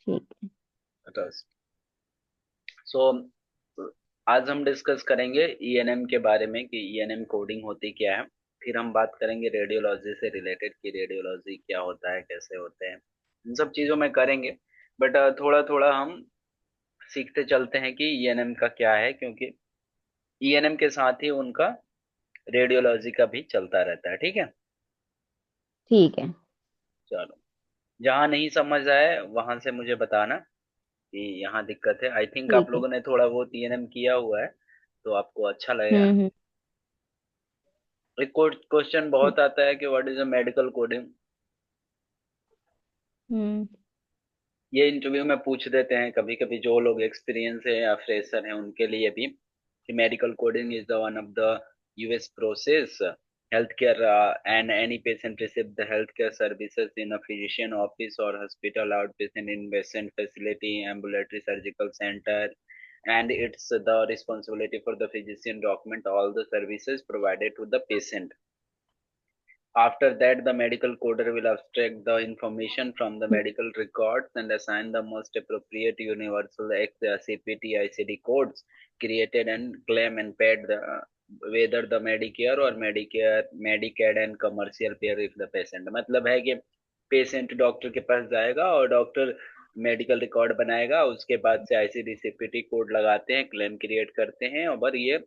ठीक है। सो आज हम डिस्कस करेंगे ईएनएम के बारे में कि ईएनएम कोडिंग होती क्या है। फिर हम बात करेंगे रेडियोलॉजी से रिलेटेड कि रेडियोलॉजी क्या होता है, कैसे होते हैं, इन सब चीजों में करेंगे। बट थोड़ा थोड़ा हम सीखते चलते हैं कि ईएनएम का क्या है, क्योंकि ईएनएम के साथ ही उनका रेडियोलॉजी का भी चलता रहता है। ठीक है, ठीक है। चलो। जहाँ नहीं समझ आए वहां से मुझे बताना कि यहाँ दिक्कत है। आई थिंक आप ठीक है। लोगों ने थोड़ा बहुत ईएनएम किया हुआ है, तो आपको अच्छा लगेगा। हम्म। एक क्वेश्चन ठीक। बहुत आता है कि what is a medical coding. Hmm. ये इंटरव्यू में पूछ देते हैं कभी कभी, जो लोग एक्सपीरियंस है या फ्रेशर हैं उनके लिए भी, कि medical coding is the one of the US process health care and any patient receive the health care services in a physician office और hospital outpatient inpatient facility ambulatory surgical centre, and it's the responsibility for the physician document all the services provided to the patient. After that, the medical coder will abstract the information from the medical records and assign the most appropriate universal CPT ICD codes created and claim and paid whether the Medicare or Medicare, Medicaid and commercial payer if the patient। मतलब है कि patient doctor के पास जाएगा और doctor medical record बनाएगा, उसके बाद से आईसीडी सीपीटी कोड लगाते हैं, क्लेम क्रिएट करते हैं और ये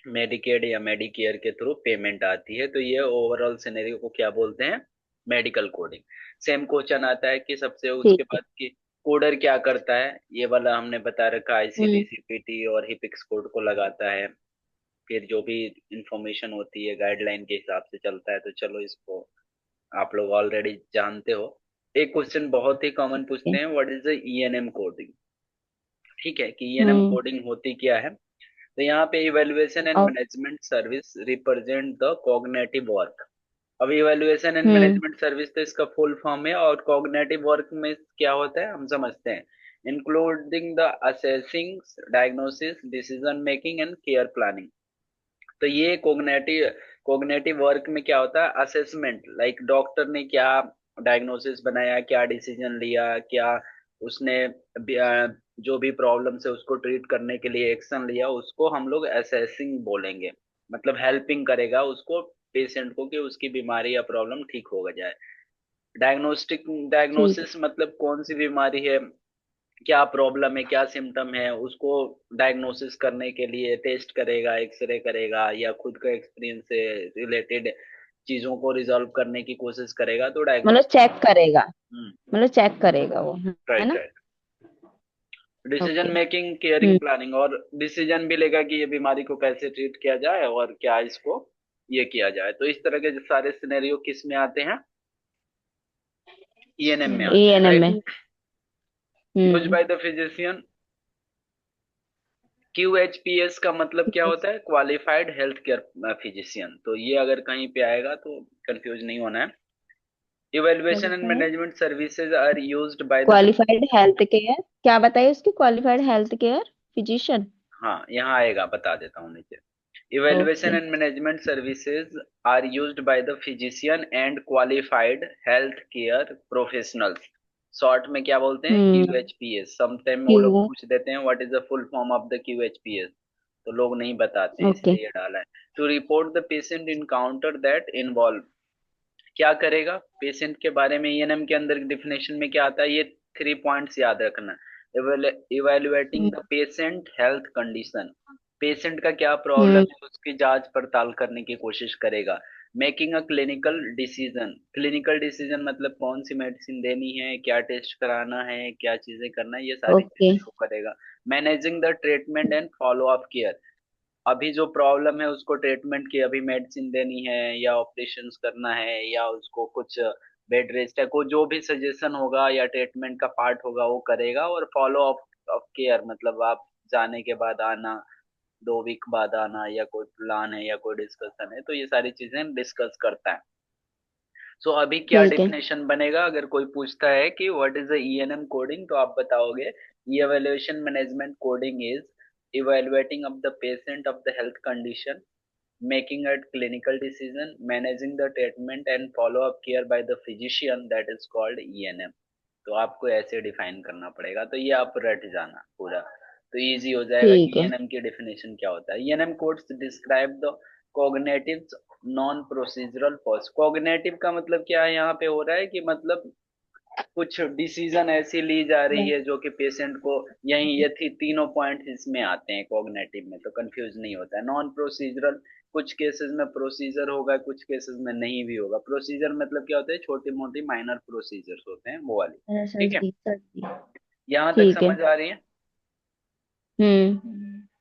मेडिकेड या मेडिकेयर के थ्रू पेमेंट आती है। तो ये ओवरऑल सिनेरियो को क्या बोलते हैं, मेडिकल कोडिंग। सेम क्वेश्चन आता है कि सबसे उसके ठीक है। बाद कि कोडर क्या करता है। ये वाला हमने बता रखा, आईसीडी हम्म। सीपीटी और हिपिक्स कोड को लगाता है। फिर जो भी इंफॉर्मेशन होती है गाइडलाइन के हिसाब से चलता है। तो चलो इसको आप लोग ऑलरेडी जानते हो। एक क्वेश्चन बहुत ही कॉमन ठीक पूछते है। हैं, what is the ENM coding. ठीक है, कि ईएनएम हम्म। कोडिंग होती क्या है। तो यहाँ पे इवेल्युएशन एंड और। Management service represent the cognitive work. अब evaluation and hmm. Management service तो इसका फुल फॉर्म है, और कॉग्निटिव वर्क में क्या होता है हम समझते हैं, including the assessing, diagnosis, decision making and care planning. तो ये कोग्नेटिव वर्क में क्या होता है, असेसमेंट, लाइक डॉक्टर ने क्या डायग्नोसिस बनाया, क्या डिसीजन लिया, क्या उसने जो भी प्रॉब्लम है उसको ट्रीट करने के लिए एक्शन लिया, उसको हम लोग असेसिंग बोलेंगे। मतलब हेल्पिंग करेगा उसको, पेशेंट को, कि उसकी बीमारी या प्रॉब्लम ठीक हो जाए। डायग्नोस्टिक, ठीक है। डायग्नोसिस मतलब कौन सी बीमारी है, क्या प्रॉब्लम है, क्या सिम्टम है, उसको डायग्नोसिस करने के लिए टेस्ट करेगा, एक्सरे करेगा, या खुद का एक्सपीरियंस से रिलेटेड चीजों को रिजॉल्व करने की कोशिश करेगा, तो मतलब डायग्नोस्टिक। चेक करेगा। हम्म, मतलब चेक करेगा वो, है राइट ना? Right. Decision okay. Making, caring, hmm. Planning, और डिसीजन भी लेगा कि ये बीमारी को कैसे ट्रीट किया जाए और क्या इसको ये किया जाए। तो इस तरह के जो सारे सिनेरियो किस में आते हैं, ईएनएम में आते हैं, एएनएम राइट। में। Use hmm. Bye the physician. QHPS का मतलब क्या होता है, क्वालिफाइड हेल्थ केयर फिजिशियन। तो ये अगर कहीं पे आएगा तो कंफ्यूज नहीं होना है। Evaluation and qualified. Management services are used by the. Qualified health care क्या बताइए उसकी? Qualified health care physician. हाँ, यहाँ आएगा, बता देता हूँ नीचे। Evaluation okay. And management services are used by the physician and qualified health care professionals. Short में क्या बोलते हैं, हम्म। QHPS। समटाइम वो लोग क्यों? पूछ देते हैं what is the full form of the QHPS, तो लोग नहीं बताते हैं, ओके। इसलिए ये डाला है। To report the patient encounter that involve. क्या करेगा पेशेंट के बारे में, ईएनएम के अंदर डिफिनेशन में क्या आता है, ये 3 पॉइंट्स याद रखना। Evaluating hmm. The patient health condition, patient का क्या प्रॉब्लम हम्म। है उसकी जांच पड़ताल करने की कोशिश करेगा। Making a clinical decision, clinical decision मतलब कौन सी मेडिसिन देनी है, क्या टेस्ट कराना है, क्या चीजें करना है, ये सारी ओके। चीजें वो करेगा। Managing the treatment and follow up care, अभी जो प्रॉब्लम है उसको ट्रीटमेंट की, अभी मेडिसिन देनी है या ऑपरेशन करना है या उसको कुछ बेड रेस्ट है, को जो भी सजेशन होगा या ट्रीटमेंट का पार्ट होगा वो करेगा। और फॉलो अप ऑफ केयर मतलब आप जाने के बाद आना, 2 वीक बाद आना, या कोई प्लान है या कोई डिस्कशन है, तो ये सारी चीजें डिस्कस करता है। सो अभी क्या ठीक है। डेफिनेशन बनेगा, अगर कोई पूछता है कि what is the ENM coding, तो आप बताओगे evaluation management coding is evaluating of the patient of the health condition, making a clinical decision, managing the treatment and follow up care by the physician, that is called ENM। तो आपको ऐसे define करना पड़ेगा, तो ये आप रट जाना पूरा, तो इजी हो जाएगा ठीक कि है। ईएनएम की डेफिनेशन क्या होता है। ENM codes describe the cognitive non procedural falls. Cognitive का मतलब क्या है यहाँ पे हो रहा है कि मतलब कुछ डिसीजन ऐसी ली जा रही है जो कि पेशेंट को, यही ये थी तीनों पॉइंट इसमें आते हैं कॉग्निटिव में, तो कंफ्यूज नहीं होता है। नॉन प्रोसीजरल, कुछ केसेस में प्रोसीजर होगा, कुछ केसेस में नहीं भी होगा। प्रोसीजर मतलब क्या होता है, छोटी मोटी माइनर प्रोसीजर्स होते हैं वो वाली। ठीक है, सर्दी सर्दी। यहाँ तक ठीक है। समझ आ रही है।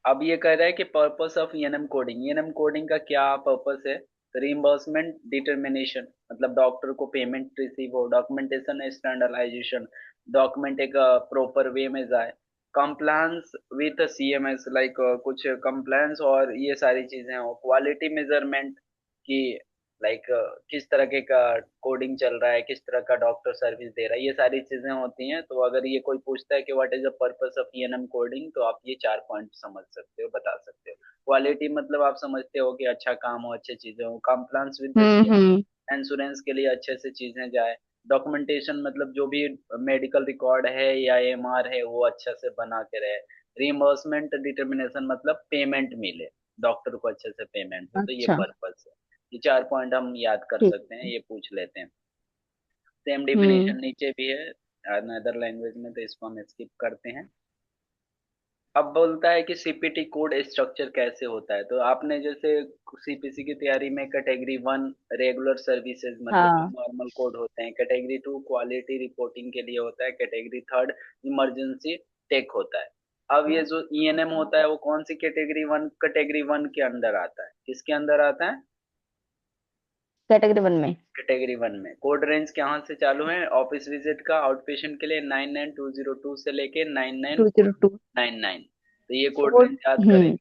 अब ये कह रहा है कि purpose of ENM coding, ENM coding का क्या पर्पस है। रिइंबर्समेंट डिटर्मिनेशन, मतलब डॉक्टर को पेमेंट रिसीव हो, डॉक्यूमेंटेशन स्टैंडर्डाइजेशन, डॉक्यूमेंट एक प्रॉपर वे में जाए, कंप्लायंस विथ सीएमएस लाइक कुछ कंप्लायंस और ये सारी चीजें हो, क्वालिटी मेजरमेंट की लाइक किस तरह के का कोडिंग चल रहा है, किस तरह का डॉक्टर सर्विस दे रहा है, ये सारी चीजें होती हैं। तो अगर ये कोई पूछता है कि what is the purpose of ENM coding, तो आप ये चार पॉइंट समझ सकते हो, बता सकते हो। क्वालिटी मतलब आप समझते हो कि अच्छा काम हो, अच्छी चीजें हो। Compliance with the hmm. Insurance के लिए अच्छे से चीजें जाए। डॉक्यूमेंटेशन मतलब जो भी मेडिकल रिकॉर्ड है या एमआर है वो अच्छा से बना के रहे। रिइंबर्समेंट डिटर्मिनेशन मतलब पेमेंट मिले, डॉक्टर को अच्छे से पेमेंट हो, तो ये अच्छा। पर्पस है। ये चार पॉइंट हम याद कर ठीक सकते हैं, है। ये पूछ लेते हैं। सेम हम्म। डेफिनेशन नीचे भी है अनदर लैंग्वेज में, तो इसको हम स्किप करते हैं। अब बोलता है कि सीपीटी कोड स्ट्रक्चर कैसे होता है। तो आपने जैसे सीपीसी की तैयारी में कैटेगरी वन रेगुलर सर्विसेज मतलब जो हाँ। नॉर्मल कोड होते हैं, कैटेगरी टू क्वालिटी रिपोर्टिंग के लिए होता है, कैटेगरी थर्ड इमरजेंसी टेक होता है। अब ये जो ईएनएम होता है वो कौन सी कैटेगरी वन के अंदर आता है, किसके अंदर आता है। कैटेगरी वन में। कैटेगरी वन में कोड रेंज कहाँ से चालू है, ऑफिस विजिट का आउटपेशेंट के लिए 99202 से लेके नाइन नाइन 202। 99। तो ये कोड कोड। रेंज याद करें। हम्म।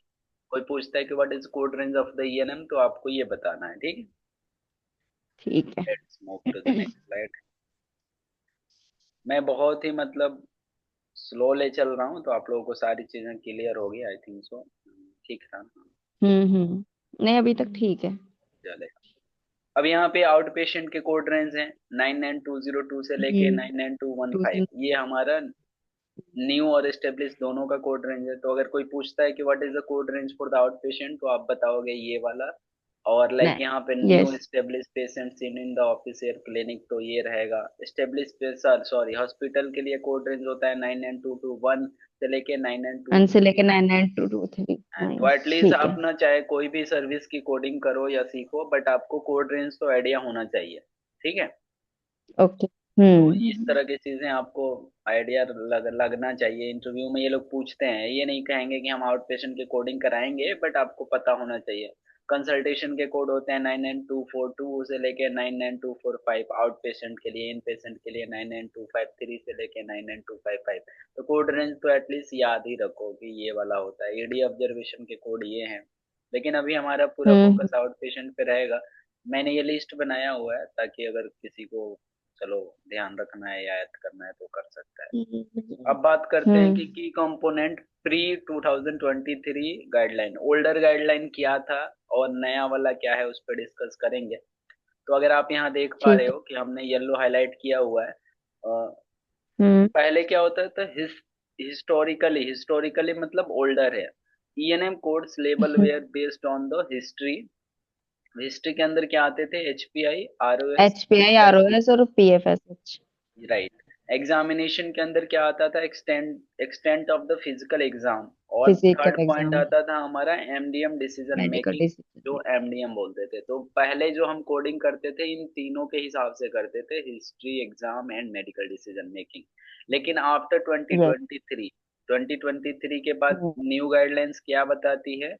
कोई पूछता है कि what is code range of the ENM, तो आपको ये बताना है। ठीक ठीक है, लेट्स मूव टू द है। Next slide. मैं बहुत ही मतलब स्लो ले चल रहा हूँ, तो आप लोगों को सारी चीजें क्लियर होगी आई थिंक सो। ठीक था ना? नहीं, अभी तक ठीक है। चलेगा। अब यहाँ पे आउट पेशेंट के कोड रेंज हैं 99202 से लेके हम्म। 99215, 2 ये हमारा न्यू और एस्टेब्लिश दोनों का कोड रेंज है। तो अगर कोई पूछता है कि what is the code range for the outpatient, तो आप बताओगे ये वाला। और लाइक यहाँ पे new yes. Establish patient seen in the office air clinic, तो ये रहेगा। एस्टेब्लिश सॉरी हॉस्पिटल के लिए कोड रेंज होता है 99221 से लेके नाइन नाइन टू 1 से टू लेके 9923। तो एटलीस्ट ठीक आप है। ना चाहे कोई भी सर्विस की कोडिंग करो या सीखो, बट आपको कोड रेंज तो आइडिया होना चाहिए। ठीक है, ओके। तो इस हम्म। तरह की चीजें आपको आइडिया लगना चाहिए। इंटरव्यू में ये लोग पूछते हैं, ये नहीं कहेंगे कि हम आउट पेशेंट की कोडिंग कराएंगे, बट आपको पता होना चाहिए। कंसल्टेशन के कोड होते हैं 99242 से लेके 99245, आउट पेशेंट के लिए। इन पेशेंट के लिए 99253 से लेके 99255। तो कोड रेंज तो एटलीस्ट याद ही रखो कि ये वाला होता है। ईडी ऑब्जर्वेशन के कोड ये हैं, लेकिन अभी हमारा पूरा हम्म। फोकस आउट पेशेंट पे रहेगा। मैंने ये लिस्ट बनाया हुआ है ताकि अगर किसी को चलो ध्यान रखना है या याद करना है तो कर सकता है। अब बात करते हैं हम्म। कि की component pre 2023 guideline, older guideline क्या था और नया वाला क्या है, उस पर डिस्कस करेंगे। तो अगर आप यहाँ देख पा रहे ठीक है। हो कि हमने येलो हाईलाइट किया हुआ है। हम्म। पहले क्या होता था, हिस्टोरिकली, हिस्टोरिकली मतलब ओल्डर है। ईएनएम कोड्स लेबल were based on the history. History के अंदर क्या आते थे, एचपीआई, आरओएस, HPI ROS और PFSH। राइट। एग्जामिनेशन के अंदर क्या आता था, extent extent of the physical exam. और थर्ड फिजिकल पॉइंट एग्जाम। आता था हमारा एमडीएम डिसीजन मेडिकल मेकिंग, जो डिसीजन। एमडीएम बोलते थे। तो पहले जो हम कोडिंग करते थे इन तीनों के हिसाब से करते थे, history, exam and medical decision making. लेकिन आफ्टर यस। 2023, 2023 के बाद न्यू गाइडलाइंस क्या बताती है,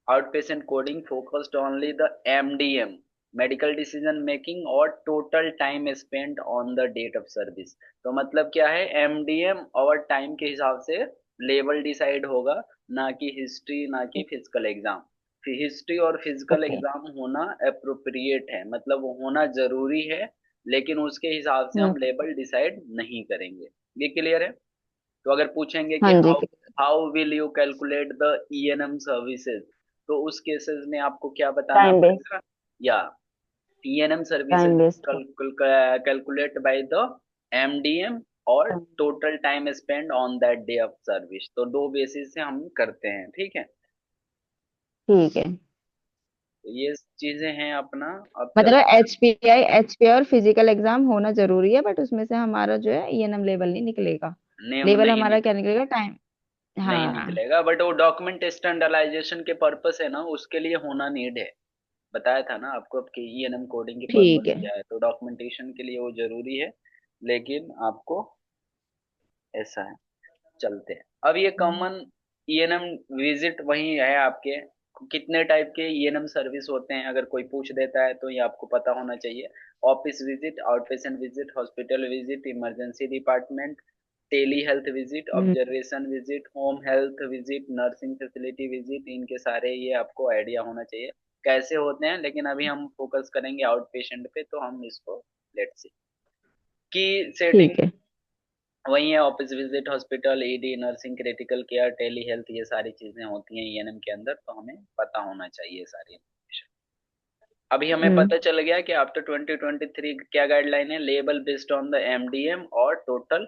outpatient coding focused only the MDM, medical decision making और total time spent on the date of service. तो मतलब क्या है, एमडीएम और टाइम के हिसाब से लेवल डिसाइड होगा, ना कि हिस्ट्री, ना कि फिजिकल एग्जाम। हिस्ट्री और फिजिकल ओके। एग्जाम होना अप्रोप्रिएट है, मतलब वो होना जरूरी है, लेकिन उसके हिसाब से हम लेवल डिसाइड नहीं करेंगे। ये क्लियर है। तो अगर पूछेंगे कि हाँ जी। How how will you calculate the ENM services, तो उस केसेस में आपको क्या बताना टाइम बेस्ड। पड़ेगा, या ENM services time based. Calculate by the MDM और total time spend on that day of service. तो दो बेसिस से हम करते हैं, ठीक है। ठीक है। तो ये चीजें हैं अपना। अब मतलब चलते हैं। एचपीआई और फिजिकल एग्जाम होना जरूरी है, बट उसमें से हमारा जो है ईएनएम लेवल नहीं निकलेगा। नेम लेवल नहीं हमारा क्या निकले, निकलेगा? टाइम। नहीं हाँ। निकलेगा, बट वो डॉक्यूमेंट स्टैंडर्डाइजेशन के पर्पस है ना, उसके लिए होना नीड है। बताया था ना आपको कि ईएनएम कोडिंग की ठीक पर्पस है। क्या है, तो डॉक्यूमेंटेशन के लिए वो जरूरी है। लेकिन आपको ऐसा है। चलते हैं। अब ये कॉमन ईएनएम विजिट वही है आपके। कितने टाइप के ईएनएम सर्विस होते हैं अगर कोई पूछ देता है तो ये आपको पता होना चाहिए। Office visit, outpatient visit, hospital visit, emergency department, telehealth visit, hmm. Observation visit, home health visit, nursing facility visit, इनके सारे ये आपको आइडिया होना चाहिए कैसे होते हैं। लेकिन अभी हम फोकस करेंगे आउट पेशेंट पे, तो हम इसको लेट्स सी की सेटिंग ठीक है। वही है। Office visit, hospital, ED, nursing, critical care, telehealth, ये सारी चीजें होती हैं ईएनएम के अंदर, तो हमें पता होना चाहिए सारी इन्फॉर्मेशन। अभी हमें हम्म। पता चल गया कि आफ्टर 2023 क्या गाइडलाइन है। लेबल बेस्ड ऑन द एमडीएम और total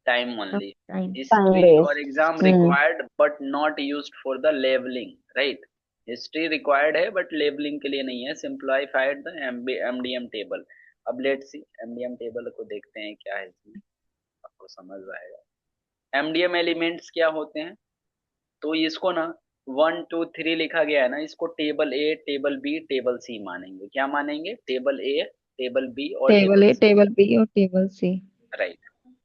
time only. Time time history और based. Exam hmm. Required but not used for the levelling, right. History required है बट लेबलिंग के लिए नहीं है। Simplified the MDM table. अब लेट्स सी एमडीएम टेबल को देखते हैं क्या है इसमें, आपको समझ आएगा। एमडीएम एलिमेंट्स क्या होते हैं, तो इसको ना 1 2 3 लिखा गया है ना, इसको टेबल ए, टेबल बी, टेबल सी मानेंगे। क्या मानेंगे? टेबल ए, टेबल बी और टेबल टेबल ए, सी। टेबल बी और टेबल सी। राइट।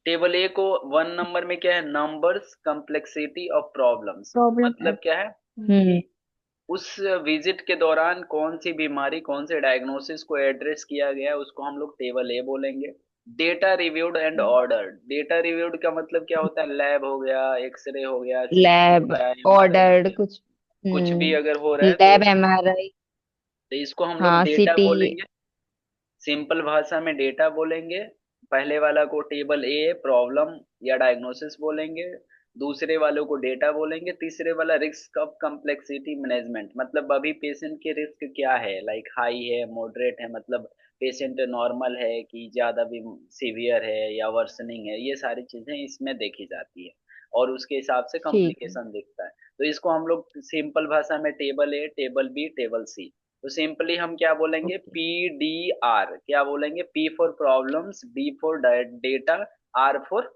टेबल ए को 1 नंबर में क्या है, numbers complexity of problems. Problem है। मतलब क्या है कि हम्म। उस विजिट के दौरान कौन सी बीमारी, कौन से डायग्नोसिस को एड्रेस किया गया है, उसको हम लोग टेबल ए बोलेंगे। Data reviewed and order. Data reviewed का मतलब क्या होता है, लैब हो गया, एक्सरे हो गया, सीटी हो लैब गया, एमआरआई हो ऑर्डर्ड गया, कुछ। कुछ भी अगर हो हम्म। रहा है लैब एमआरआई। तो इसको हम लोग हाँ, डेटा सिटी। बोलेंगे। सिंपल भाषा में डेटा बोलेंगे। पहले वाला को टेबल ए, प्रॉब्लम या डायग्नोसिस बोलेंगे। दूसरे वालों को डेटा बोलेंगे। तीसरे वाला रिस्क ऑफ कम्प्लेक्सिटी मैनेजमेंट, मतलब अभी पेशेंट के रिस्क क्या है, लाइक हाई है, मॉडरेट है, मतलब पेशेंट नॉर्मल है कि ज्यादा भी सीवियर है या वर्सनिंग है, ये सारी चीजें इसमें देखी जाती है। और उसके हिसाब से ठीक है। कॉम्प्लिकेशन दिखता है। तो इसको हम लोग सिंपल भाषा में टेबल ए, टेबल बी, टेबल सी। तो सिंपली हम क्या बोलेंगे, ओके। P D R. क्या बोलेंगे? P for problems, D for data, R for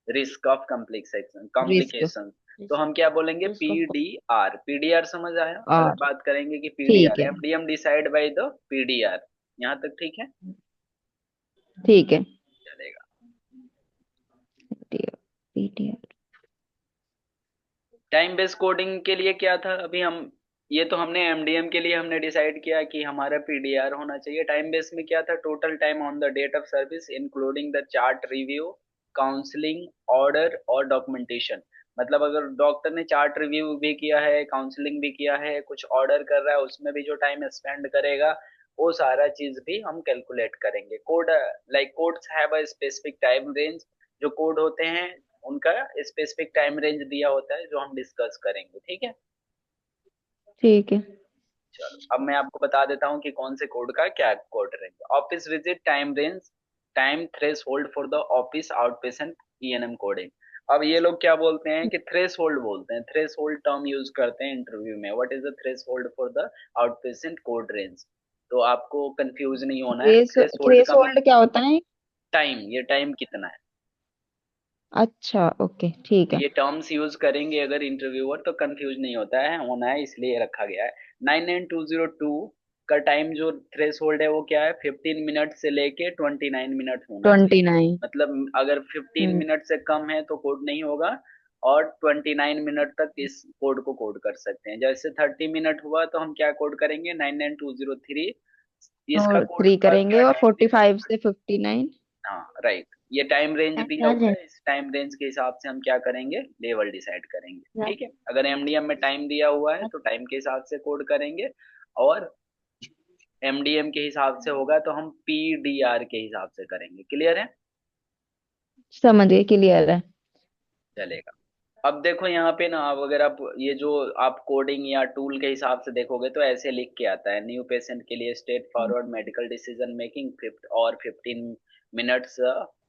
risk of complication risk. Complication. तो हम क्या बोलेंगे, P risk of. D R. PDR समझ आया? अगर और बात करेंगे कि ठीक पीडीआर, है। MDM decide by the PDR. यहाँ तक ठीक है, ठीक है। चलेगा। पीटीआर। टाइम बेस्ड कोडिंग के लिए क्या था अभी हम, ये तो हमने एमडीएम के लिए हमने डिसाइड किया कि हमारा पीडीआर होना चाहिए। टाइम बेस्ड में क्या था, total time on the date of service including the chart review, counselling, order और डॉक्यूमेंटेशन। मतलब अगर डॉक्टर ने चार्ट रिव्यू भी किया है, काउंसलिंग भी किया है, कुछ ऑर्डर कर रहा है, उसमें भी जो टाइम स्पेंड करेगा वो सारा चीज भी हम कैलकुलेट करेंगे। Code, like codes have a specific time range. जो कोड होते हैं उनका स्पेसिफिक टाइम रेंज दिया होता है, जो हम डिस्कस करेंगे, ठीक है। ठीक है। चलो अब मैं आपको बता देता हूँ कि कौन से कोड का क्या कोड रहेंगे। Office visit time range, time threshold for the office outpatient ENM coding. अब ये लोग क्या बोलते हैं कि थ्रेश होल्ड बोलते हैं, थ्रेश होल्ड टर्म यूज करते हैं इंटरव्यू में। What is the threshold for the outpatient code range. तो आपको कंफ्यूज नहीं होना है, थ्रेस थ्रेश होल्ड थ्रेस का मतलब होल्ड क्या होता है? टाइम, ये टाइम कितना है। अच्छा, ओके, ठीक है। ये टर्म्स यूज करेंगे अगर इंटरव्यूअर, तो कंफ्यूज नहीं होता है, होना है, इसलिए रखा गया है। 99202 का टाइम जो थ्रेश होल्ड है वो क्या है, 15 मिनट से लेके 29 मिनट होना चाहिए। 29। मतलब अगर 15 मिनट से कम है तो कोड नहीं होगा, और 29 मिनट तक इस कोड को कोड कर सकते हैं। जैसे 30 मिनट हुआ तो हम क्या कोड करेंगे, 99203। इसका और कोड 3 का करेंगे क्या और टाइम दिया 45 हुआ है। से 59। हाँ राइट, ये टाइम रेंज दिया हुआ है, इस टाइम रेंज के हिसाब से हम क्या करेंगे, लेवल डिसाइड करेंगे, ठीक है। अगर एमडीएम में टाइम दिया हुआ है तो टाइम के हिसाब से कोड करेंगे, और एमडीएम के हिसाब से होगा तो हम पीडीआर के हिसाब से करेंगे। क्लियर है, समझ गए, क्लियर है। चलेगा। अब देखो यहाँ पे ना, अब अगर आप ये जो आप कोडिंग या टूल के हिसाब से देखोगे तो ऐसे लिख के आता है, न्यू पेशेंट के लिए straight forward medical decision making, 5 और 15 मिनट्स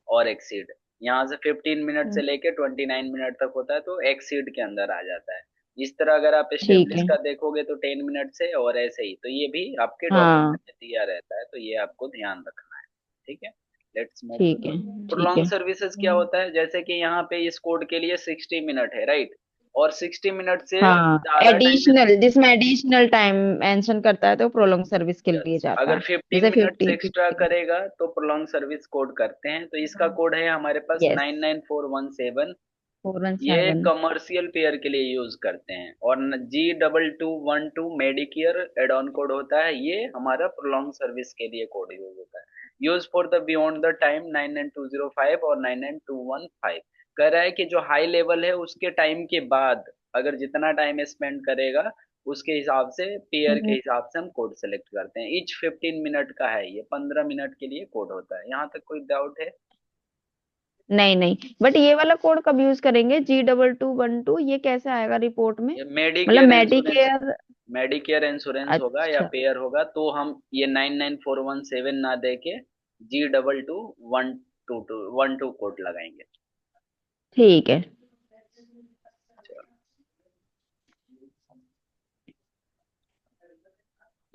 और एक्सीड। यहाँ से 15 मिनट से हम्म, लेके 29 मिनट तक होता है, तो एक्सीड के अंदर आ जाता है। इस तरह अगर आप ठीक स्टेब्लिश है। का देखोगे तो 10 मिनट से, और ऐसे ही, तो ये भी आपके हाँ डॉक्यूमेंट में दिया रहता है, तो ये आपको ध्यान रखना है। ठीक है, लेट्स मूव टू ठीक द है। ठीक प्रोलॉन्ग है। सर्विसेज। क्या होता है, जैसे कि यहाँ पे इस कोड के लिए 60 मिनट है, राइट, और 60 मिनट से हाँ, ज्यादा टाइम। एडिशनल, जिसमें एडिशनल टाइम मेंशन करता है तो प्रोलॉन्ग सर्विस के लिए यस, जाता अगर है। 15 जैसे मिनट्स 50, एक्स्ट्रा 50। करेगा तो प्रोलॉन्ग सर्विस कोड करते हैं। तो इसका कोड है हमारे पास यस। 99417। फोर वन ये सेवन कमर्शियल पेयर के लिए यूज करते हैं। और G2212 Medicare add on code होता है, ये हमारा प्रोलॉन्ग सर्विस के लिए कोड यूज होता है। Use for the beyond the time 99205 और 99215। कह रहा है कि जो हाई लेवल है उसके टाइम के बाद अगर जितना टाइम स्पेंड करेगा उसके हिसाब से, पेयर के हिसाब से हम कोड सेलेक्ट करते हैं। ईच 15 मिनट का है, ये 15 मिनट के लिए कोड होता है। यहाँ तक कोई डाउट है? नहीं नहीं, बट ये वाला कोड कब यूज करेंगे, G2212, ये कैसे आएगा रिपोर्ट में? ये मतलब Medicare insurance, Medicare. Medicare insurance होगा या अच्छा। पेयर होगा, तो हम ये 99417 ना दे के G221212 कोड लगाएंगे। ठीक है। चलो,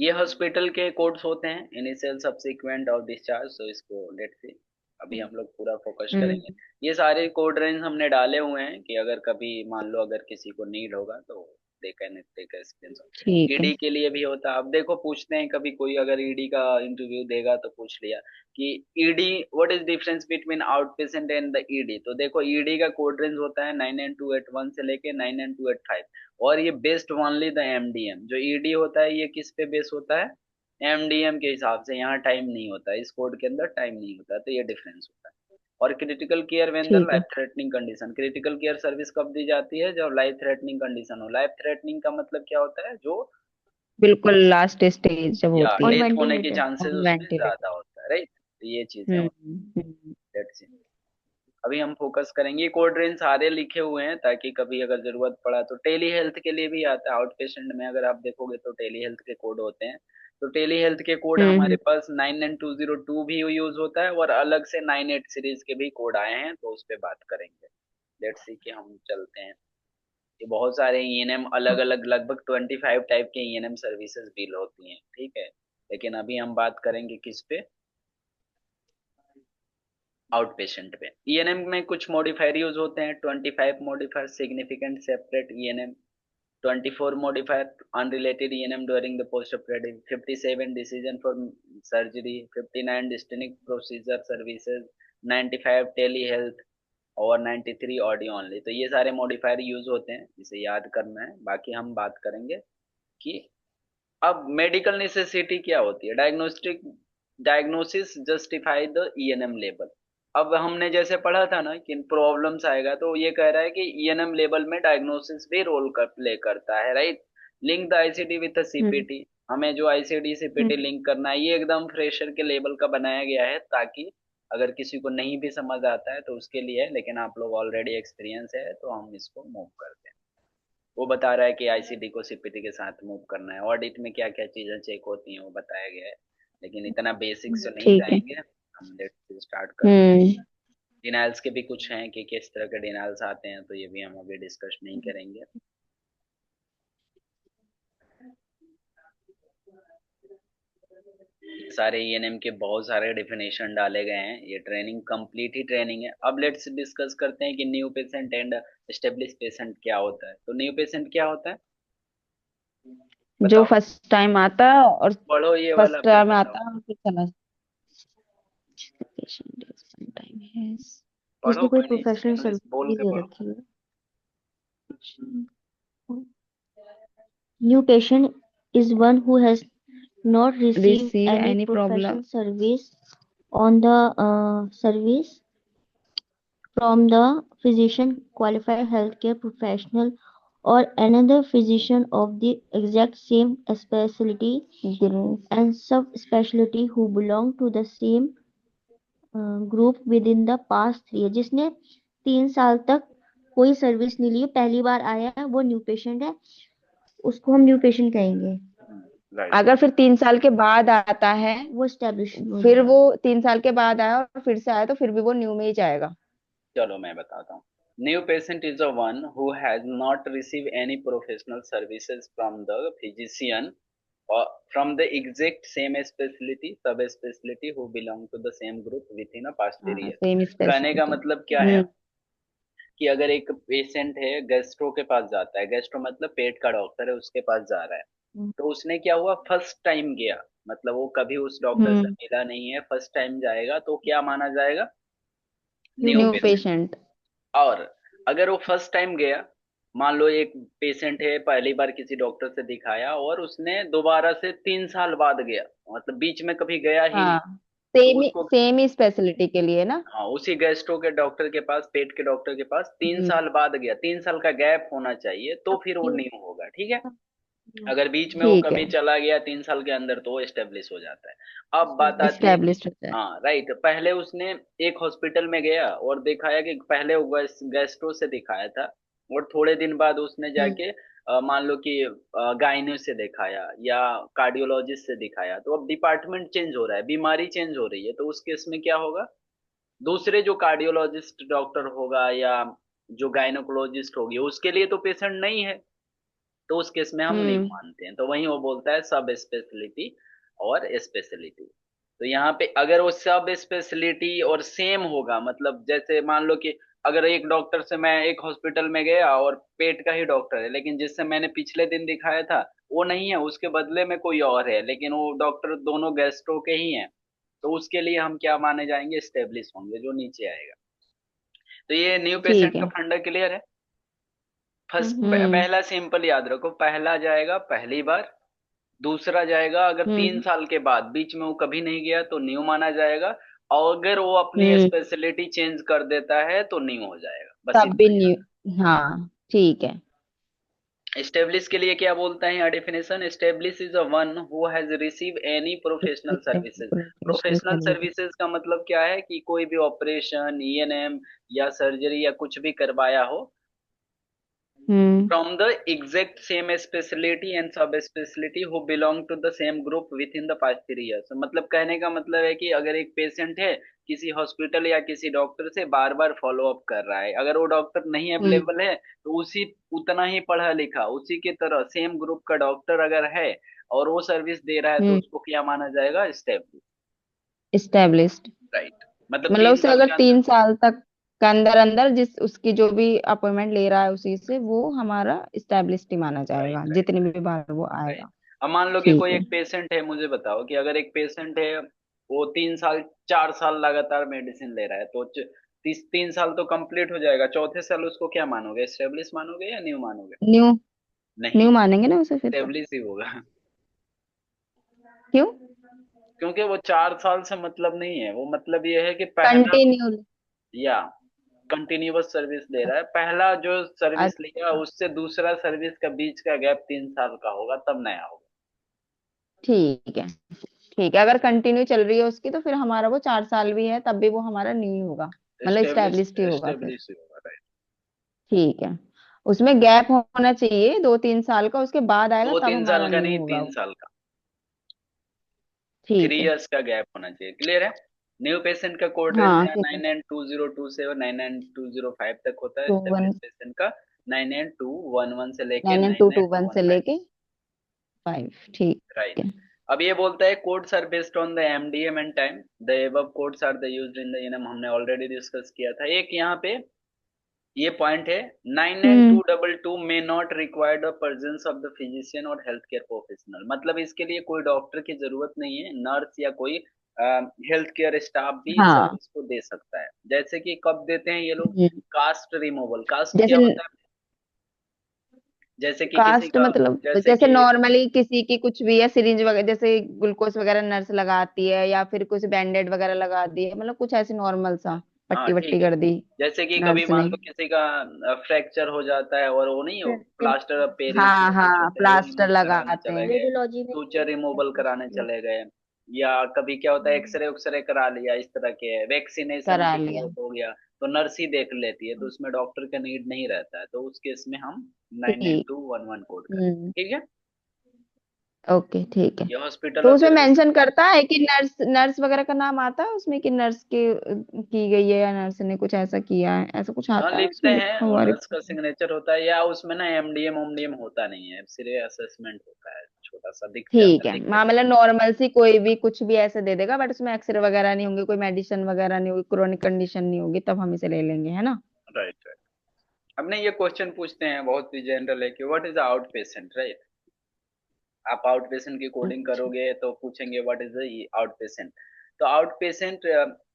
ये हॉस्पिटल के कोड्स होते हैं, इनिशियल सब्सिक्वेंट और डिस्चार्ज। तो इसको लेट सी, अभी हम लोग पूरा फोकस करेंगे। हम्म। ये सारे कोड रेंज हमने डाले हुए हैं कि अगर कभी मान लो अगर किसी को नीड होगा तो दे कैन टेक एक्सपीरियंस। ठीक है। ईडी के लिए भी होता है। अब देखो, पूछते हैं कभी कोई अगर ईडी का इंटरव्यू देगा तो पूछ लिया कि ED, what is difference between out patient and the ED. तो देखो, ईडी का कोड रेंज होता है 99281 से लेके 99285। और ये बेस्ड ओनली द एमडीएम। जो ईडी होता है ये किस पे बेस होता है, एमडीएम के हिसाब से। यहाँ टाइम नहीं होता, इस कोड के अंदर टाइम नहीं होता, तो ये डिफरेंस होता है। और क्रिटिकल केयर वेन द ठीक है। Life threatening condition. Critical care service कब दी जाती है, जब लाइफ थ्रेटनिंग कंडीशन हो। लाइफ थ्रेटनिंग का मतलब क्या होता है, जो बिल्कुल लास्ट स्टेज जब या होती और है। डेथ होने की वेंटिलेटर। चांसेस ऑन उसमें वेंटिलेटर। ज्यादा होता है, राइट। तो ये चीजें हम्म। होती है। That's it। अभी हम फोकस करेंगे, कोड रेंज सारे लिखे हुए हैं ताकि कभी अगर जरूरत पड़ा तो। टेली हेल्थ के लिए भी आता है, आउट पेशेंट में अगर आप देखोगे तो टेली हेल्थ के कोड होते हैं। तो टेली हेल्थ के कोड हमारे हम्म। पास 99202 भी यूज होता है, और अलग से 98 सीरीज के भी कोड आए हैं, तो उस पर बात करेंगे। लेट्स सी कि हम चलते हैं। ये बहुत सारे ईएनएम अलग अलग, लगभग 25 टाइप के ईएनएम सर्विसेज बिल होती हैं, ठीक है। लेकिन अभी हम बात करेंगे किस पे, आउट पेशेंट पे। ईएनएम में कुछ मॉडिफायर यूज होते हैं। 25 modifier significant separate ENM, 24 modifier unrelated ENM during the post-operative, 57 decision for surgery, 59 distinct procedure services, 95 telehealth और 93 ऑडियो ओनली। तो ये सारे मॉडिफायर यूज होते हैं, इसे याद करना है। बाकी हम बात करेंगे कि अब मेडिकल नेसेसिटी क्या होती है। Diagnostic, diagnosis justify the ENM लेबल। अब हमने जैसे पढ़ा था ना कि प्रॉब्लम्स आएगा, तो ये कह रहा है कि ईएनएम लेबल में डायग्नोसिस भी रोल कर प्ले करता है, right. Link the ICD with hmm. CPT. हमें जो आईसीडी सीपीटी हम्म। लिंक करना है, ये एकदम फ्रेशर के लेवल का बनाया गया है, ताकि अगर किसी को नहीं भी समझ आता है तो उसके लिए है। लेकिन आप लोग ऑलरेडी एक्सपीरियंस है तो हम इसको मूव करते हैं। वो बता रहा है कि आईसीडी को सीपीटी के साथ मूव करना है। ऑडिट में क्या क्या चीजें चेक होती हैं वो बताया गया है, लेकिन इतना बेसिक से नहीं ठीक है। जाएंगे हम। लेट्स स्टार्ट करते हैं। हम्म। डिनाइल्स के भी कुछ हैं कि किस तरह के डिनाइल्स आते हैं, तो ये भी हम अभी डिस्कस नहीं करेंगे। सारे ईएनएम के बहुत सारे डेफिनेशन डाले गए हैं। ये ट्रेनिंग कंप्लीट ही ट्रेनिंग है। अब लेट्स डिस्कस करते हैं कि new patient and establish patient क्या होता है। तो न्यू पेशेंट क्या होता है, जो बताओ। फर्स्ट टाइम आता है और पढ़ो ये वाला, फर्स्ट फिर टाइम बताओ। आता है और फिर चला। Patient is sometime has- पढ़ो, इसमें कोई कोई नहीं, प्रोफेशनल इंग्लिश सर्विस बोल भी के दे पढ़ो। रखी है। New patient is one who has not received receive any any problem. professional service on the service from the physician, qualified healthcare professional, or another physician of the exact same specialty and subspecialty who belong to the same group within the past 3 years। जिसने 3 साल तक कोई service नहीं ली, पहली बार आया है, वो new patient है, उसको हम न्यू पेशेंट कहेंगे। राइट। अगर फिर 3 साल के बाद आता है, वो स्टैब्लिश हो फिर जाएगा। वो 3 साल के बाद आया और फिर से आया तो फिर भी वो न्यू में ही जाएगा। चलो मैं बताता हूँ। New patient is a one who has not receive any professional services from the physician or from the exact same specialty sub specialty who belong to the same group within a past 3 हाँ, years। Same कहने का speciality. मतलब क्या है कि अगर एक patient है गैस्ट्रो के पास जाता है, गैस्ट्रो मतलब पेट का डॉक्टर है, उसके पास जा रहा है, हम्म तो उसने क्या हुआ, फर्स्ट टाइम गया, मतलब वो कभी उस डॉक्टर से हम्म मिला नहीं है, फर्स्ट टाइम जाएगा तो क्या माना जाएगा, न्यू न्यू पेशेंट। पेशेंट। और अगर वो फर्स्ट टाइम गया, मान लो एक पेशेंट है पहली बार किसी डॉक्टर से दिखाया और उसने दोबारा से 3 साल बाद गया, मतलब बीच में कभी गया ही नहीं, हाँ, तो सेम उसको, सेम ही स्पेशलिटी के लिए ना। हाँ उसी गैस्ट्रो के डॉक्टर के पास, पेट के डॉक्टर के पास तीन हम्म साल बाद गया, 3 साल का गैप होना चाहिए तो फिर वो न्यू होगा, ठीक है। अगर बीच में वो ठीक है, कभी चला गया 3 साल के अंदर तो वो एस्टेब्लिश हो जाता है। अब बात आती है कि एस्टेब्लिश्ड होता है। हाँ राइट, पहले उसने एक हॉस्पिटल में गया और दिखाया कि पहले वो गैस्ट्रो से दिखाया था, और थोड़े दिन बाद उसने हम्म जाके मान लो कि गायनो से दिखाया या कार्डियोलॉजिस्ट से दिखाया, तो अब डिपार्टमेंट चेंज हो रहा है, बीमारी चेंज हो रही है, तो उस केस में क्या होगा, दूसरे जो कार्डियोलॉजिस्ट डॉक्टर होगा या जो गायनोकोलॉजिस्ट होगी उसके लिए तो पेशेंट नहीं है, तो उस केस में हम नहीं हम्म मानते हैं, तो वहीं वो बोलता है सब स्पेशलिटी और स्पेशलिटी। तो यहाँ पे अगर वो सब स्पेशलिटी और सेम होगा, मतलब जैसे मान लो कि अगर एक डॉक्टर से, मैं एक हॉस्पिटल में गया और पेट का ही डॉक्टर है, लेकिन जिससे मैंने पिछले दिन दिखाया था वो नहीं है, उसके बदले में कोई और है, लेकिन वो डॉक्टर दोनों गैस्ट्रो के ही हैं, तो उसके लिए हम क्या माने जाएंगे, स्टेब्लिश होंगे, जो नीचे आएगा। तो ये न्यू पेशेंट ठीक का है। फंडा क्लियर है। फर्स्ट हम्म पहला सिंपल याद रखो, पहला जाएगा पहली बार, दूसरा जाएगा अगर तीन हम्म साल के बाद बीच में वो कभी नहीं गया तो न्यू माना जाएगा, और अगर वो अपनी हम्म स्पेशलिटी चेंज कर देता है तो न्यू हो जाएगा, बस तब भी इतना याद। न्यू। हाँ, ठीक है। एस्टेब्लिश के लिए क्या बोलता है यहाँ definition, establish is a one who has receive any professional services. Professional professional service. Services का मतलब क्या है कि कोई भी ऑपरेशन, ईएनएम या सर्जरी या कुछ भी करवाया हो हम्म from the exact same specialty and subspecialty who belong to the same group within the past 3 years। मतलब कहने का मतलब है कि अगर एक पेशेंट है किसी हॉस्पिटल या किसी डॉक्टर से बार बार फॉलो अप कर रहा है, अगर वो डॉक्टर नहीं हम्म अवेलेबल है तो उसी उतना ही पढ़ा लिखा उसी की तरह सेम ग्रुप का डॉक्टर अगर है और वो सर्विस दे रहा है तो हम्म उसको क्या माना जाएगा, स्टेब्लिश। इस्टेब्लिश्ड। राइट, मतलब मतलब तीन उसे साल अगर के अंदर। 3 साल तक के अंदर अंदर जिस उसकी जो भी अपॉइंटमेंट ले रहा है उसी से, वो हमारा इस्टेब्लिश्ड ही माना राइट जाएगा राइट जितनी राइट भी बार वो राइट। आएगा। अब मान लो कि ठीक कोई है। एक पेशेंट है, मुझे बताओ कि अगर एक पेशेंट है वो 3 साल 4 साल लगातार मेडिसिन ले रहा है, तो 3 साल तो कंप्लीट हो जाएगा, चौथे साल उसको क्या मानोगे, स्टेब्लिश मानोगे या न्यू मानोगे। न्यू। नहीं, न्यू मानेंगे ना उसे फिर तो। स्टेब्लिश ही होगा। क्यों? क्योंकि वो 4 साल से मतलब नहीं है, वो मतलब ये है कि पहला, कंटिन्यू। या कंटिन्यूअस सर्विस ले रहा है, पहला जो सर्विस लिया अच्छा, उससे दूसरा सर्विस का बीच का गैप 3 साल का होगा तब नया होगा। ठीक है। ठीक है, अगर कंटिन्यू चल रही है उसकी तो फिर हमारा वो 4 साल भी है तब भी वो हमारा न्यू ही होगा। मतलब एस्टेब्लिश स्टैब्लिश्ड ही होगा फिर। एस्टेब्लिश ही होगा, राइट। ठीक है। उसमें गैप होना चाहिए 2-3 साल का, उसके बाद आएगा दो तब तीन साल हमारा का न्यू नहीं, होगा तीन वो। साल का, थ्री ठीक है। इयर्स का गैप होना चाहिए, क्लियर है। न्यू पेशेंट का कोड रहता हाँ, है ठीक है। 992027 992005 तक होता है, टू वन स्टेब्लिश पेशेंट का 99211 से लेके 99221 से 99215। लेके 5। ठीक राइट। है। अब ये बोलता है codes are based on the MDM and time, the above codes are the used in the NM, हमने ऑलरेडी डिस्कस किया था। एक यहाँ पे ये पॉइंट है, nine nine hmm two double two may not require the presence of the physician और health care professional, मतलब इसके लिए कोई डॉक्टर की जरूरत नहीं है, नर्स या कोई हेल्थ केयर स्टाफ भी इस हाँ। सर्विस को दे सकता है। जैसे कि कब देते हैं ये लोग, हम्म कास्ट रिमूवल, कास्ट क्या जैसे होता है, जैसे कि किसी कास्ट का, मतलब जैसे जैसे कि नॉर्मली किसी की कुछ भी है, सिरिंज वगैरह जैसे ग्लूकोज वगैरह नर्स लगाती है, या फिर कुछ बैंडेड वगैरह लगा दी है, मतलब कुछ ऐसे नॉर्मल सा हाँ पट्टी वट्टी ठीक है, कर दी जैसे कि कभी नर्स मान ने। लो किसी का फ्रैक्चर हो जाता है और वो नहीं हो, प्लास्टर ऑफ पेरिस हाँ या कुछ हाँ, होते हैं वो प्लास्टर रिमूव कराने लगाते चले हैं। गए, रेडियोलॉजी में सूचर रिमूवल कराने यूज चले गए, या कभी क्या होता है एक्सरे उक्सरे करा लिया, इस तरह के वैक्सीनेशन करा किसी लिया। को हो गया तो नर्स ही देख लेती है, तो उसमें डॉक्टर का नीड नहीं रहता है, तो उस केस में हम नाइन नाइन ठीक। टू वन वन कोड करें, हम्म ठीक है। ओके ठीक है। ये हॉस्पिटल तो उसमें ऑब्जर्वेशन। मेंशन करता है कि नर्स नर्स वगैरह का नाम आता है उसमें, कि नर्स की की गई है या नर्स ने कुछ ऐसा किया है, ऐसा कुछ हाँ आता है लिखते उसमें हैं, लिखा वो हुआ नर्स का रिपोर्ट? सिग्नेचर होता है, या उसमें ना एमडीएम ओमडीएम होता नहीं है, सिर्फ असेसमेंट होता है, छोटा सा दिखता है, ठीक उधर है, लिख के हाँ दे। मतलब नॉर्मल सी कोई भी कुछ भी ऐसे दे देगा, बट उसमें एक्सरे वगैरह नहीं होंगे, कोई मेडिसिन वगैरह नहीं होगी, क्रोनिक कंडीशन नहीं होगी, तब हम इसे ले लेंगे, है ना? Right right. अब नहीं, ये क्वेश्चन पूछते हैं बहुत ही जनरल है कि what is outpatient, right. आप आउट पेशेंट की कोडिंग अच्छा। करोगे तो पूछेंगे what is the outpatient. तो outpatient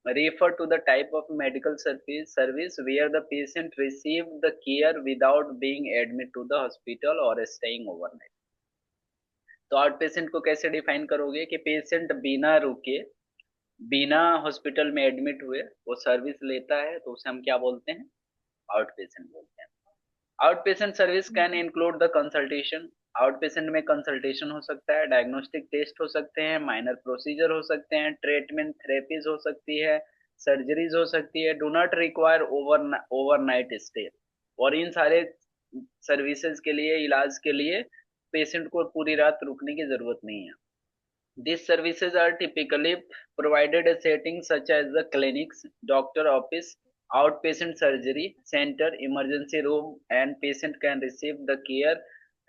refer to the type of medical service where the patient receive the care without being admitted to the hospital or staying overnight। तो out patient को कैसे define करोगे कि patient बिना रुके, बिना hospital में एडमिट हुए वो सर्विस लेता है, तो उसे हम क्या बोलते हैं? आउट पेशेंट बोलते हैं। Out patient service can include the consultation. Out patient में कंसल्टेशन हो सकता है, डायग्नोस्टिक टेस्ट हो सकते हैं, माइनर प्रोसीजर हो सकते हैं, ट्रीटमेंट थेरेपीज हो सकती है, सर्जरीज हो सकती है, do not require overnight stay. और इन सारे सर्विसेज के लिए, इलाज के लिए पेशेंट को पूरी रात रुकने की जरूरत नहीं है। These services are typically provided at settings such as the clinics, doctor office, outpatient surgery center, emergency room, and patient can receive the care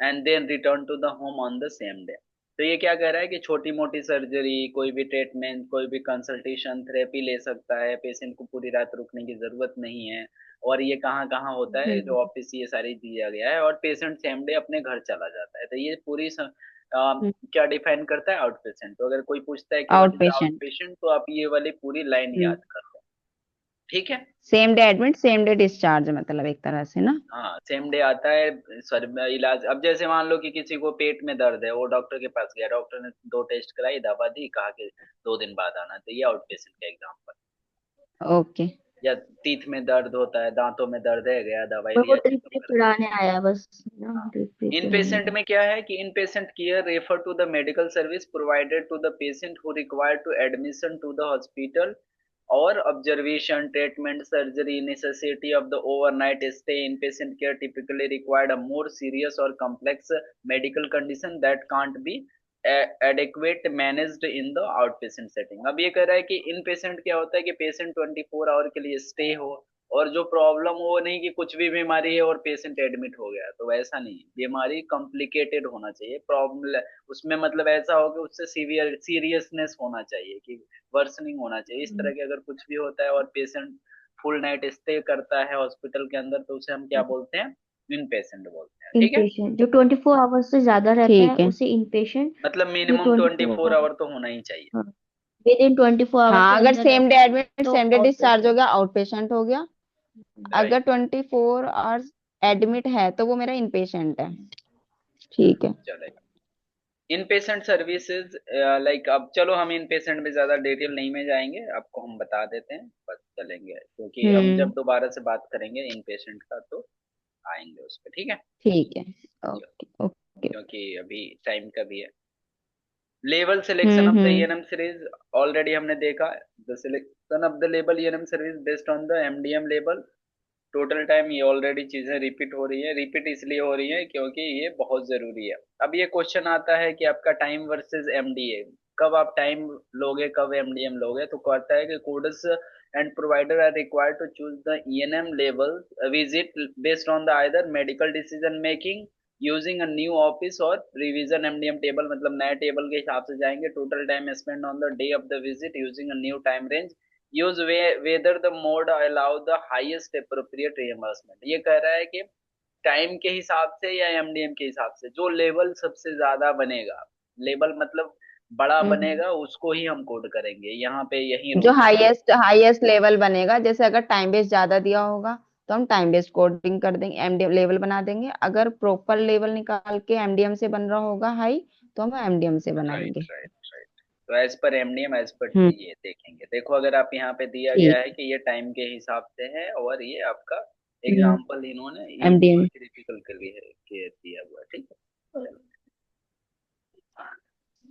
and then return to the home on the same day। तो ये क्या कह रहा है कि छोटी मोटी surgery, कोई भी ट्रीटमेंट, कोई भी कंसल्टेशन, थेरेपी ले सकता है, पेशेंट को पूरी रात रुकने की जरूरत नहीं है। और ये कहाँ कहाँ होता है, जो हम्म ऑफिस ये सारी दिया गया है, और पेशेंट सेम डे अपने घर चला जाता है। तो ये पूरी हम्म क्या डिफाइन करता है आउट पेशेंट। तो अगर कोई पूछता है कि what out is out patient. Patient, तो आप ये वाली पूरी लाइन याद कर लो। ठीक है। Same day admit same day discharge, मतलब एक तरह से ना? हाँ सेम डे आता है सर इलाज। अब जैसे मान लो कि किसी को पेट में दर्द है, वो डॉक्टर के पास गया, डॉक्टर ने दो टेस्ट कराई, दवा दी, कहा कि 2 दिन बाद आना, तो ये आउट पेशेंट का एग्जाम्पल। ओके। या टीथ में दर्द होता है, दांतों में दर्द है, गया दवाई पर वो लिया, ट्रिप चेकअप ट्रिप करा। चढ़ाने आया बस ना, हाँ। ट्रिप ट्रिप इन चढ़ाने पेशेंट का। में क्या है कि inpatient care refer to the medical service provided to the patient who require to admission to the hospital और observation, treatment, surgery, necessity of the overnight stay। in patient care typically required a more serious or complex medical condition that can't be adequate managed in the outpatient setting। अब ये कह रहा है कि इन patient क्या होता है कि पेशेंट 24 आवर के लिए स्टे हो, और जो प्रॉब्लम वो नहीं कि कुछ भी बीमारी है और पेशेंट एडमिट हो गया, तो वैसा नहीं। बीमारी कॉम्प्लिकेटेड होना चाहिए, प्रॉब्लम उसमें मतलब ऐसा हो कि उससे सीरियसनेस होना चाहिए, कि वर्सनिंग होना चाहिए। इस तरह के अगर कुछ भी होता है और पेशेंट फुल नाइट स्टे करता है हॉस्पिटल के अंदर, तो उसे हम क्या बोलते हैं? इन पेशेंट बोलते हैं। ठीक है। इनपेशेंट जो 24 आवर्स से ज्यादा रहता है ठीक है। उसे इनपेशेंट। मतलब जो मिनिमम ट्वेंटी 24 आवर तो होना ही चाहिए। फोर विद इन 24 आवर हाँ, के अगर अंदर सेम डे रहता है एडमिट तो सेम डे आउट डिस्चार्ज हो पेशेंट। गया, आउट पेशेंट हो गया। राइट। अगर 24 आवर्स एडमिट है तो वो मेरा इन पेशेंट है। ठीक है। चलेगा। इन पेशेंट सर्विसेज लाइक, अब चलो हम इन पेशेंट में ज्यादा डिटेल नहीं में जाएंगे, आपको हम बता देते हैं, बस चलेंगे, क्योंकि हम जब हम्म। दोबारा से बात करेंगे इन पेशेंट का तो आएंगे उस पर। ठीक है। ठीक है। चलो, ओके ओके। क्योंकि अभी टाइम का भी है। Level selection of the hmm. ENM series already हमने देखा। The selection of the label ENM series based on the MDM label. Total time, ये ऑलरेडी चीजें रिपीट हो रही है, रिपीट इसलिए हो रही है क्योंकि ये बहुत जरूरी है। अब ये क्वेश्चन आता है कि आपका टाइम वर्सेस एमडीए, कब आप टाइम लोगे, कब एमडीएम लोगे। तो कहता है कि coders and provider are required to choose the ENM level visit based on the either medical decision making using a new office और रिवीजन एमडीएम टेबल, मतलब नए टेबल के हिसाब से जाएंगे। Total time spend on the day of the visit using a new time range. Use whether the mode allow the highest appropriate reimbursement. ये कह रहा है कि टाइम के हिसाब से या एमडीएम के हिसाब से जो लेवल सबसे ज्यादा बनेगा, लेवल मतलब बड़ा हम्म। बनेगा, उसको ही हम कोड करेंगे। यहाँ पे यही जो रूल है। हाईएस्ट हाईएस्ट लेवल बनेगा, जैसे अगर टाइम बेस्ड ज्यादा दिया होगा तो हम टाइम बेस्ड कोडिंग कर देंगे, एमडीएम लेवल बना देंगे। अगर प्रॉपर लेवल निकाल के एमडीएम से बन रहा होगा हाई, तो हम एमडीएम से राइट बनाएंगे। Right right. तो as per MDM, as per hmm. ये देखेंगे। देखो अगर आप यहाँ पे दिया गया ठीक। है कि ये टाइम के हिसाब से है, और ये आपका हम्म। एग्जाम्पल इन्होंने एमडीएम। क्रिटिकल कर दिया हुआ है। ठीक है। चलो।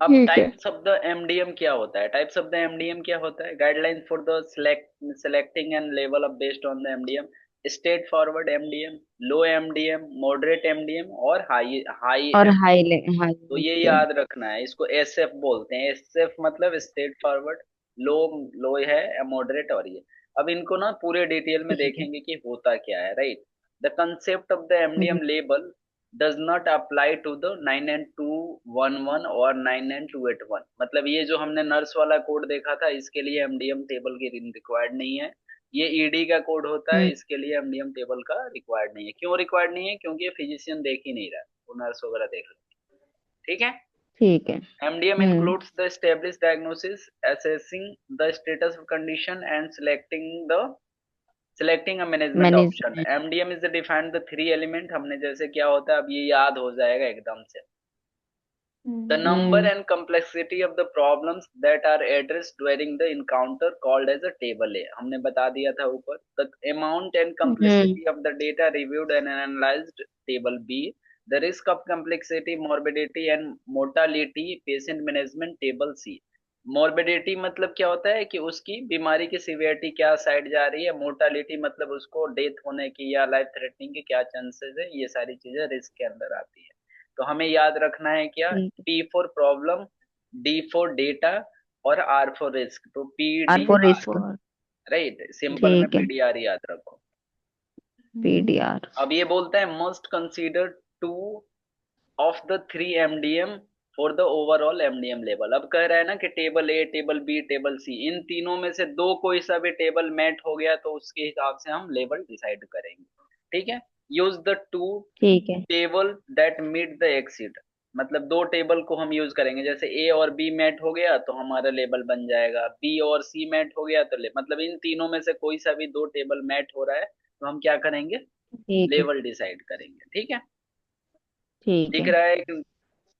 अब ठीक है। टाइप्स ऑफ द एमडीएम क्या होता है? टाइप्स ऑफ द एमडीएम क्या होता है? Guidelines for the selecting and level of based on the MDM. Straight forward MDM, low MDM, moderate MDM और हाई हाई और एमडीएम। हाई तो ये स्केल। याद रखना है, इसको एसएफ बोलते हैं। एसएफ मतलब स्ट्रेट फॉरवर्ड, लो लो है, मॉडरेट और ये। अब इनको ना पूरे डिटेल में ठीक है। देखेंगे कि होता क्या है, right. The concept of the MDM hmm. Label does not apply to the 99211 और 99281। मतलब ये जो हमने नर्स वाला कोड देखा था, इसके लिए एमडीएम टेबल की रिक्वायर्ड नहीं है। ये ईडी का कोड होता है, हम्म। इसके लिए एमडीएम टेबल का रिक्वायर्ड नहीं है। क्यों रिक्वायर्ड नहीं है? क्योंकि ये फिजिशियन देख ही नहीं रहा है, वो नर्स वगैरह देख रहे हैं। ठीक है। ठीक है। MDM hmm. includes the established diagnosis, assessing the status of condition, and selecting a management option. Management. MDM is the defined the three element। हमने जैसे क्या होता है, अब ये याद हो जाएगा एकदम से। The number hmm. and complexity of the problems that are addressed during the encounter called as a table A। हमने बता दिया था ऊपर। The amount and hmm. complexity of the data reviewed and analyzed table B। The risk of complexity, morbidity and mortality patient management table C। Morbidity मतलब क्या होता है कि उसकी बीमारी की सिवियरिटी क्या साइड जा रही है। मोर्टालिटी मतलब उसको डेथ होने की या लाइफ थ्रेटनिंग के क्या चांसेस है। ये सारी चीजें रिस्क के अंदर आती है। तो हमें याद रखना है क्या, ठीक है। P for problem, D for data और R फॉर रिस्क। तो और PDR, for risk. for right, simple में ठीक है। PDR याद रखो। पीडीआर। अब ये बोलता है must consider two of the three MDM for the overall MDM level. अब कह रहा है ना कि टेबल ए, टेबल बी, टेबल सी, इन तीनों में से दो कोई सा भी टेबल मैच हो गया तो उसके हिसाब से हम लेवल डिसाइड करेंगे। ठीक है। यूज द टू ठीक है। Table that meet the exceed. मतलब दो टेबल को हम यूज करेंगे, जैसे ए और बी मैट हो गया तो हमारा लेबल बन जाएगा, बी और सी मैट हो गया तो मतलब इन तीनों में से कोई सा भी दो टेबल मैट हो रहा है तो हम क्या करेंगे, ठीक है। लेवल डिसाइड करेंगे। ठीक है। ठीक दिख है। रहा है कि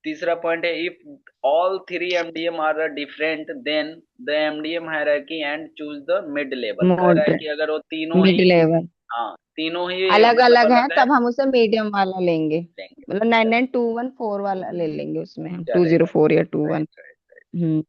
तीसरा पॉइंट है, if all three MDM are different then the MDM hierarchy and choose the mid level. कह रहा है मॉडरेट। कि अगर वो तीनों मिड ही, लेवल हाँ तीनों ही अलग मतलब अलग है अलग है, तब हम उसे मीडियम वाला लेंगे। लेंगे। मतलब 99214 वाला ले लेंगे, उसमें हम चलेगा। 204 या 21। Right right. हम्म।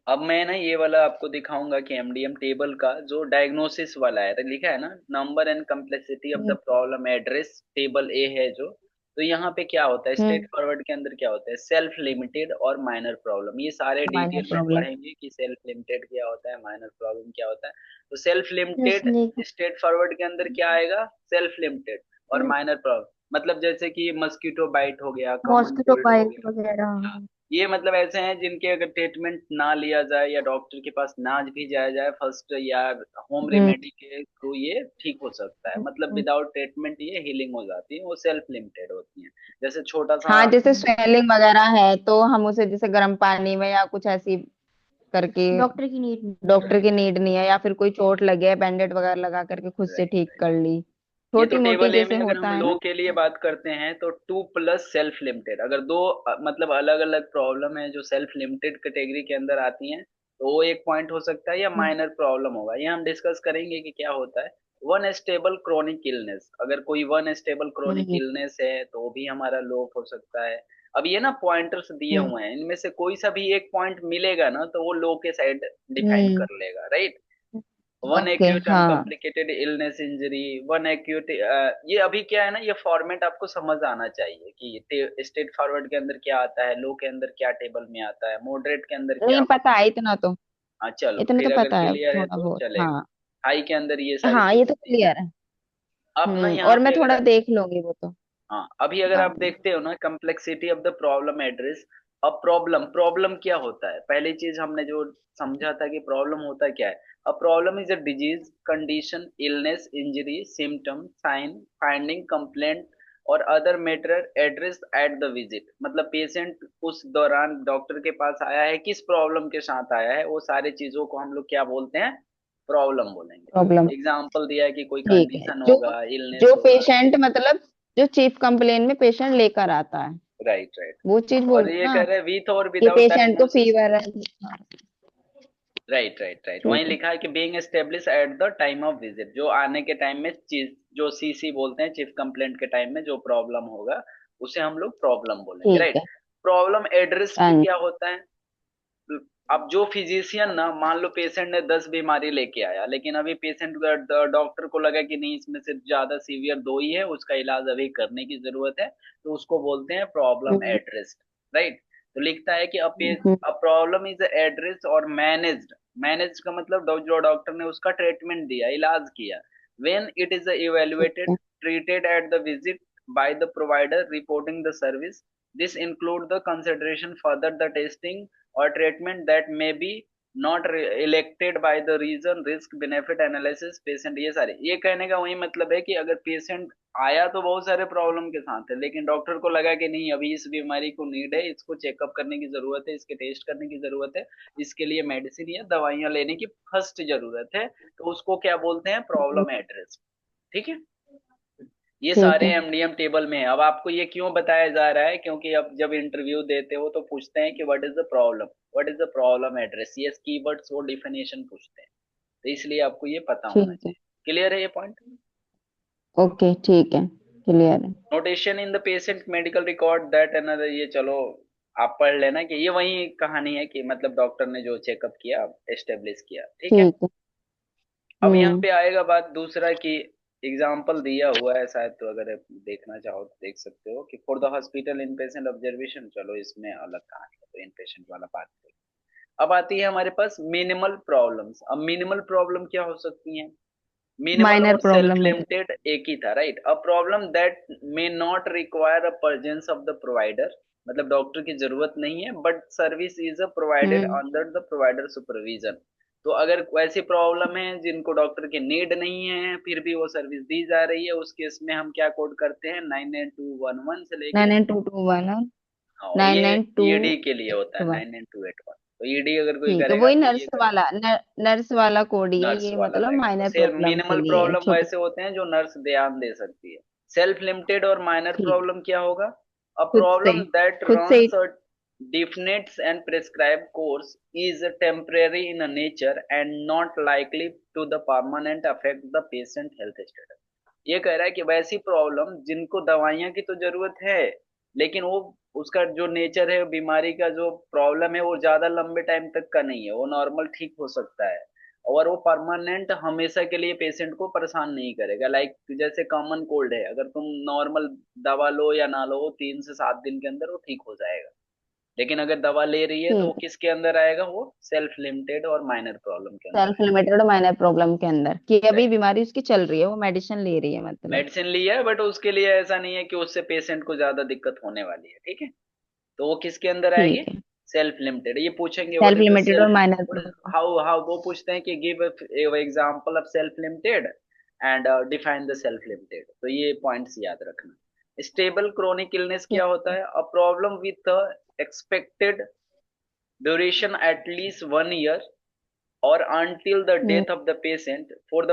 अब मैं ना ये वाला आपको दिखाऊंगा कि एमडीएम टेबल का जो डायग्नोसिस वाला है, तो लिखा है ना number and complexity of the hmm. Problem address, table A है जो। तो यहाँ पे क्या होता है, स्ट्रेट हम्म। फॉरवर्ड के अंदर क्या होता है, सेल्फ लिमिटेड और माइनर प्रॉब्लम। ये सारे माइनर डिटेल में प्रॉब्लम। पढ़ेंगे कि सेल्फ लिमिटेड क्या होता है, माइनर प्रॉब्लम क्या होता है। तो self just limited like straight forward के अंदर क्या आएगा, सेल्फ लिमिटेड। और माइनर प्रॉब्लम मतलब जैसे कि मस्कीटो बाइट हो गया, कॉमन मॉस्किटो कोल्ड हो बाइट गया। वगैरह। हाँ, ये मतलब ऐसे हैं जिनके अगर ट्रीटमेंट ना लिया जाए या डॉक्टर के पास ना भी जाया जाए फर्स्ट, या होम हम्म। रेमेडी के थ्रू ये ठीक हो सकता है। मतलब विदाउट ट्रीटमेंट ये हीलिंग हो जाती है, वो सेल्फ लिमिटेड होती है। जैसे छोटा सा, हाँ, जैसे स्वेलिंग वगैरह है तो हम उसे जैसे गर्म पानी में या कुछ ऐसी करके, डॉक्टर की नीड। डॉक्टर की नीड नहीं है, या फिर कोई चोट लगे है बैंडेड वगैरह लगा करके खुद से ठीक राइट, कर ली, ये तो छोटी मोटी टेबल ए जैसे में अगर होता हम है लो ना। के लिए बात करते हैं तो टू प्लस सेल्फ लिमिटेड। अगर दो मतलब अलग अलग प्रॉब्लम है जो सेल्फ लिमिटेड कैटेगरी के अंदर आती हैं तो वो एक पॉइंट हो सकता है, या माइनर प्रॉब्लम होगा। ये हम डिस्कस करेंगे कि क्या होता है। वन स्टेबल क्रोनिक इलनेस, अगर कोई वन स्टेबल क्रोनिक हम्म। इलनेस है तो वो भी हमारा लो हो सकता है। अब ये ना पॉइंटर्स दिए हम्म। हुए हैं, इनमें से कोई सा भी एक पॉइंट मिलेगा ना तो वो लो के साइड डिफाइन हम्म। कर लेगा, राइट। One okay. एक्यूट हाँ। Uncomplicated illness injury, one acute, ये अभी क्या है ना, ये फॉर्मेट आपको समझ आना चाहिए कि स्टेट फॉरवर्ड के अंदर क्या आता है, लो के अंदर क्या टेबल में आता है, मॉडरेट के अंदर क्या नहीं पता होता है। है इतना तो। हाँ चलो, इतना तो फिर अगर पता है क्लियर है थोड़ा तो बहुत, चलेगा। हाँ। हाई के अंदर ये सारी हाँ, ये चीजें तो दी हैं। क्लियर है। अब ना यहाँ और मैं पे अगर, थोड़ा देख लूंगी वो तो हाँ अभी अगर आप बाद में। देखते हो ना complexity of the problem address. अब प्रॉब्लम, प्रॉब्लम क्या होता है, पहली चीज हमने जो समझा था कि प्रॉब्लम होता क्या है। A problem is a disease, condition, illness, injury, symptom, sign, finding, complaint और other matter address at the visit. मतलब पेशेंट उस दौरान डॉक्टर के पास आया है, किस प्रॉब्लम के साथ आया है, वो सारी चीजों को हम लोग क्या बोलते हैं, प्रॉब्लम प्रॉब्लम। बोलेंगे। एग्जाम्पल दिया है कि कोई ठीक है। कंडीशन जो होगा, इलनेस जो होगा। पेशेंट मतलब जो चीफ कंप्लेन में पेशेंट लेकर आता है, राइट राइट। वो चीज बोल और रहे ये हो कह ना, रहे हैं विथ और कि विदाउट पेशेंट को डायग्नोसिस। फीवर है। राइट राइट राइट, वहीं ठीक है। लिखा है कि being establish at the time of visit, जो आने के टाइम में चीज, जो सीसी बोलते हैं चीफ कंप्लेंट के टाइम में जो प्रॉब्लम होगा उसे हम लोग प्रॉब्लम बोलेंगे, ठीक राइट। है। प्रॉब्लम एड्रेस हाँ भी जी। क्या होता है, अब जो फिजिशियन ना, मान लो पेशेंट ने 10 बीमारी लेके आया, लेकिन अभी पेशेंट डॉक्टर को लगा कि नहीं इसमें से ज्यादा सीवियर 2 ही है, उसका इलाज अभी करने की जरूरत है, तो उसको बोलते हैं प्रॉब्लम हम्म, एड्रेस्ड, राइट। तो लिखता है कि हम्म, अ प्रॉब्लम इज एड्रेस्ड और मैनेज्ड। मैनेज्ड का मतलब जो डॉक्टर ने उसका ट्रीटमेंट दिया, इलाज किया। व्हेन इट इज ठीक इवेल्युएटेड, है, treated at the visit by the provider reporting the service. This include the consideration further the testing or treatment that may be not elected by the reason risk benefit analysis patient। ये सारे, ये कहने का वही मतलब है कि अगर पेशेंट आया तो बहुत सारे प्रॉब्लम के साथ है, लेकिन डॉक्टर को लगा कि नहीं अभी इस बीमारी को नीड है, इसको चेकअप करने की जरूरत है, इसके टेस्ट करने की जरूरत है, इसके लिए मेडिसिन या दवाइयां लेने की फर्स्ट जरूरत है, तो उसको क्या बोलते हैं, हम्म, प्रॉब्लम एड्रेस। ठीक है। ये ठीक सारे है, एमडीएम टेबल में है। अब आपको ये क्यों बताया जा रहा है, क्योंकि अब जब इंटरव्यू देते हो तो पूछते हैं कि what is the problem, what is the problem address, ये कीवर्ड्स वो डिफिनेशन पूछते हैं, तो इसलिए आपको ये पता होना ठीक है, चाहिए। क्लियर है ये पॉइंट। ओके, ठीक है, क्लियर है। Notation in the patient medical record that another, ये चलो आप पढ़ लेना कि ये वही कहानी है कि मतलब डॉक्टर ने जो चेकअप किया, एस्टेब्लिश किया, ठीक है। ठीक है। अब यहाँ हम्म। पे आएगा बात दूसरा कि एग्जाम्पल दिया हुआ है शायद, तो अगर आप देखना चाहो तो देख सकते हो कि for the hospital in patient observation, चलो इसमें अलग कहानी है, तो इन पेशेंट वाला बात करें। अब आती है हमारे पास मिनिमल प्रॉब्लम्स। अब मिनिमल प्रॉब्लम क्या हो सकती हैं, मिनिमल माइनर और सेल्फ प्रॉब्लम हो गई। लिमिटेड एक ही था, right. A problem that may not require a presence of the provider, मतलब डॉक्टर की जरूरत नहीं है, but service is a provided hmm, under the provider supervision. तो अगर वैसी प्रॉब्लम है जिनको डॉक्टर की नीड नहीं है फिर भी वो सर्विस दी जा रही है, उस केस में हम क्या कोड करते हैं, 99211 से लेके, 99221 और हाँ नाइन ये नाइन टू ईडी के लिए होता एट है वन 99281। तो ईडी अगर कोई ठीक है, करेगा वही तो नर्स ये कर, वाला नर्स वाला कोड ही है नर्स ये, वाला मतलब रहेगा। तो माइनर सिर्फ प्रॉब्लम के मिनिमल लिए है, प्रॉब्लम छोटे। वैसे होते हैं जो नर्स ध्यान दे सकती है। सेल्फ लिमिटेड और माइनर ठीक, प्रॉब्लम क्या होगा, अ खुद से, प्रॉब्लम दैट खुद से runs a definite and prescribed course is temporary in nature and not likely to the permanent affect the patient health status। ये कह रहा है कि वैसी प्रॉब्लम जिनको दवाइयां की तो जरूरत है, लेकिन वो उसका जो नेचर है बीमारी का, जो प्रॉब्लम है वो ज्यादा लंबे टाइम तक का नहीं है, वो नॉर्मल ठीक हो सकता है, और वो परमानेंट हमेशा के लिए पेशेंट को परेशान नहीं करेगा। लाइक जैसे कॉमन कोल्ड है, अगर तुम नॉर्मल दवा लो या ना लो, 3 से 7 दिन के अंदर वो ठीक हो जाएगा। लेकिन अगर दवा ले रही है तो वो ठीक है। किसके अंदर आएगा, वो सेल्फ लिमिटेड और माइनर प्रॉब्लम के अंदर सेल्फ आएगा। लिमिटेड और माइनर प्रॉब्लम के अंदर, कि अभी बीमारी उसकी चल रही है, वो मेडिसिन ले रही है मतलब। मेडिसिन लिया है बट उसके लिए ऐसा नहीं है कि उससे पेशेंट को ज्यादा दिक्कत होने वाली है, ठीक है। तो वो किसके अंदर आएगी, ठीक है, सेल्फ लिमिटेड। ये पूछेंगे what self is the limited और self, minor problem. How how वो पूछते हैं कि give example of self limited and define the self limited. तो ये पॉइंट्स याद रखना। स्टेबल क्रोनिक इलनेस क्या ठीक होता है। है, a problem with expected duration at least 1 year or until the hmm, death of the patient for the